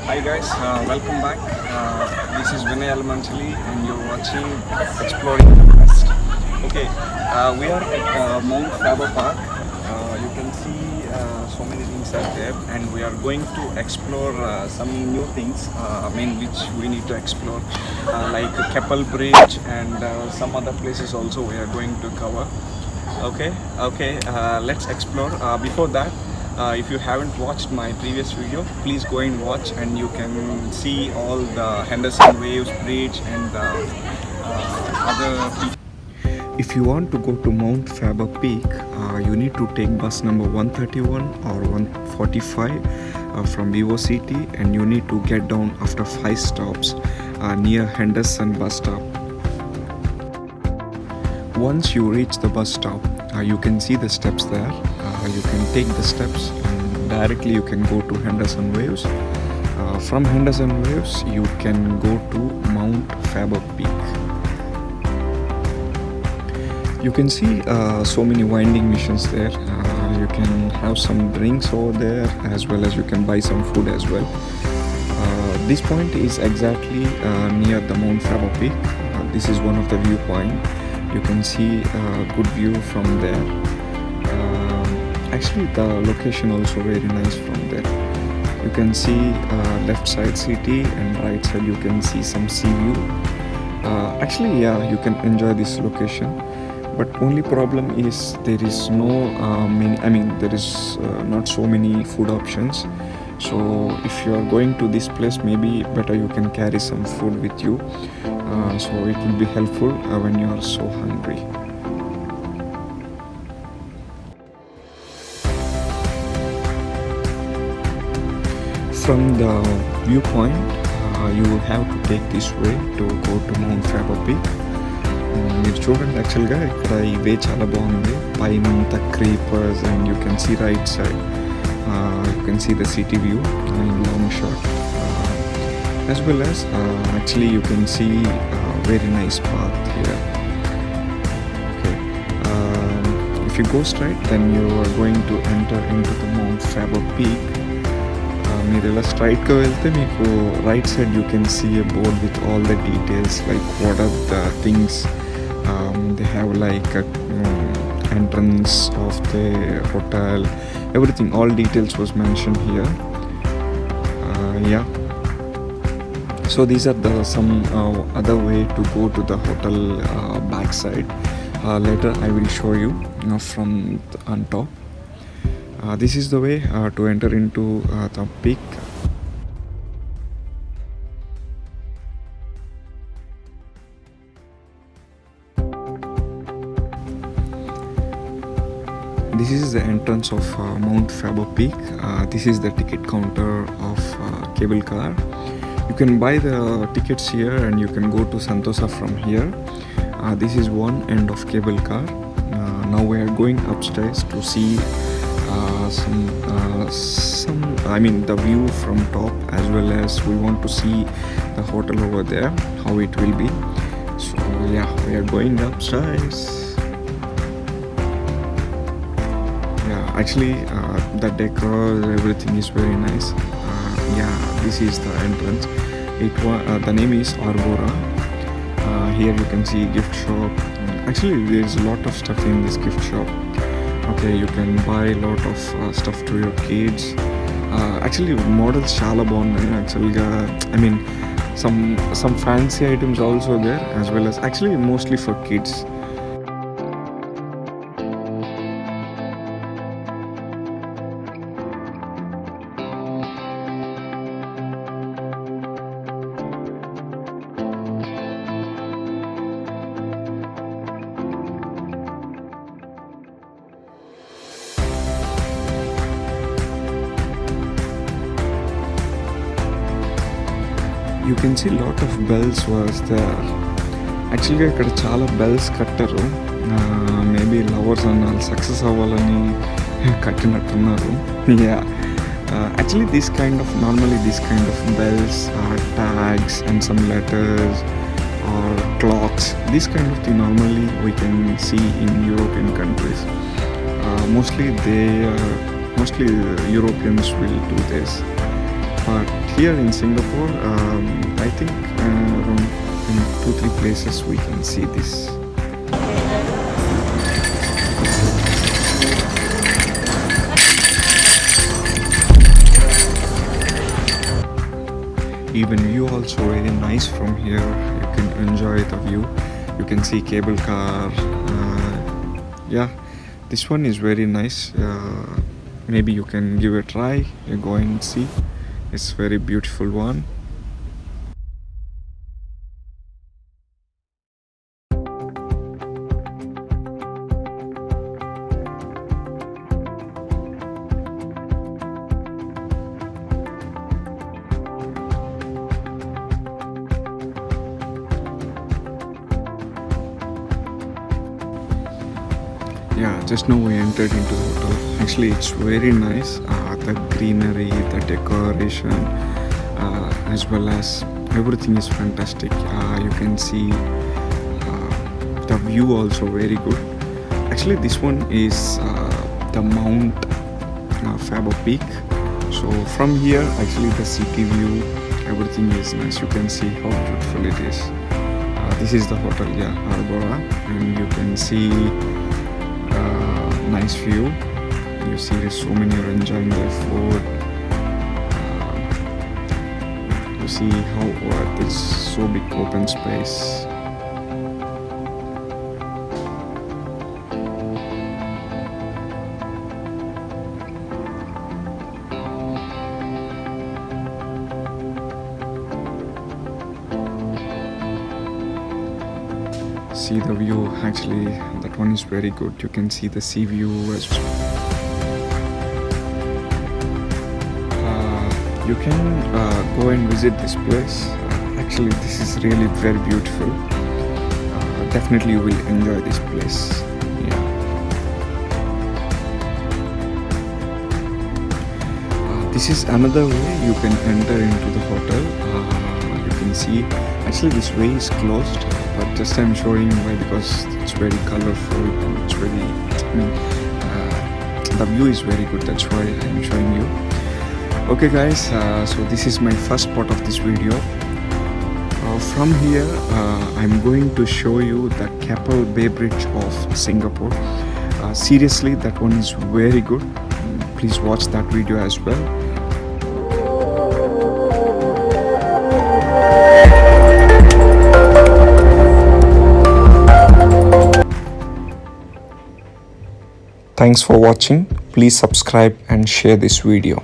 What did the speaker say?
Hi guys, welcome back. This is Vinay Almanchali and you're watching Exploring the West. Okay, we are at Mount Faber Park. You can see so many things are there and we are going to explore some new things which we need to explore like Keppel Bridge and some other places also we are going to cover. Okay, let's explore. Before that, if you haven't watched my previous video, please go and watch and you can see all the Henderson Waves Bridge and the other. If you want to go to Mount Faber Peak, you need to take bus number 131 or 145 from VOCT and you need to get down after 5 stops near Henderson bus stop. Once you reach the bus stop, you can see the steps there. You can take the steps and directly you can go to Henderson Waves. From Henderson Waves, you can go to Mount Faber Peak. You can see so many winding missions there. You can have some drinks over there as well as you can buy some food as well. This point is exactly near the Mount Faber Peak. This is one of the viewpoint. You can see a good view from there. Actually, the location also very nice from there. You can see left side city and right side you can see some sea view. Actually, yeah, you can enjoy this location. But only problem is there is no there is not so many food options. So if you are going to this place, maybe better you can carry some food with you. So it will be helpful when you are so hungry. From the viewpoint, you will have to take this way to go to Mount Faber Peak. మీరు చూడండి, యాక్చువల్గా ఇక్కడ ఈ వే చాలా బాగుంది. పైన అంతా creepers and you can see right side you can see the city view and long shot as well as actually you can see very nice path here. Okay, if you go straight then you are going to enter into the Mount Faber Peak. మీరు ఇలా స్ట్రైట్గా వెళ్తే మీకు right side you can see a board with all the details like what are the things they have, like entrance of the hotel, everything, all details was mentioned here. Yeah, so these are the some other way to go to the hotel backside. Later I will show you from on top. This is the way to enter into the peak. This is the entrance of Mount Faber Peak. This is the ticket counter of cable car. You can buy the tickets here and you can go to Sentosa from here. This is one end of cable car. Now we are going upstairs to see the view from top, as well as we want to see the hotel over there, how it will be. So yeah, we are going upstairs. Yeah, actually the decor, everything is very nice. Yeah, this is the entrance. The name is Arbora. Here you can see gift shop. Actually there is a lot of stuff in this gift shop. Okay, you can buy a lot of stuff to your kids. Actually models చాలా బాగున్నాయి. యాక్చువల్గా some fancy items also there, as well as actually mostly for kids. You can see lot of bells was there. Actually ఇక్కడ చాలా bells కట్టారు. Maybe lovers అన్నారు, success అవ్వాలని కట్టినట్టున్నారు. Yeah, actually normally this kind of bells are tags and some letters or clocks. This kind of thing normally we can see in European countries. Mostly Europeans will do this. But here in Singapore, I think around in 2-3 places we can see this. Even view also very nice from here. You can enjoy the view. You can see cable car. Yeah, this one is very nice. Maybe you can give it a try. You go and see. It's very beautiful one. Yeah, just now we entered into the hotel. Actually, it's very nice. The greenery, the decoration, as well as everything is fantastic. You can see the view also very good. Actually, this one is the Mount Faber Peak. So from here, actually the city view, everything is nice. You can see how beautiful it is. This is the hotel, yeah, Harbour, and you can see nice view. You see there's so many are enjoying their food. You see how it's so big open space. See the view, actually that one is very good. You can see the sea view as well. You can go and visit this place. Actually this is really very beautiful. Definitely you will enjoy this place. Yeah. This is another way you can enter into the hotel. You can see actually this way is closed, but just I'm showing why, because it's very colorful and it's very the view is very good. That's why I'm showing you. Okay guys, so this is my first part of this video. From here I'm going to show you the Keppel Bay Bridge of Singapore. Seriously, that one is very good. Please watch that video as well. Thanks for watching. Please subscribe and share this video.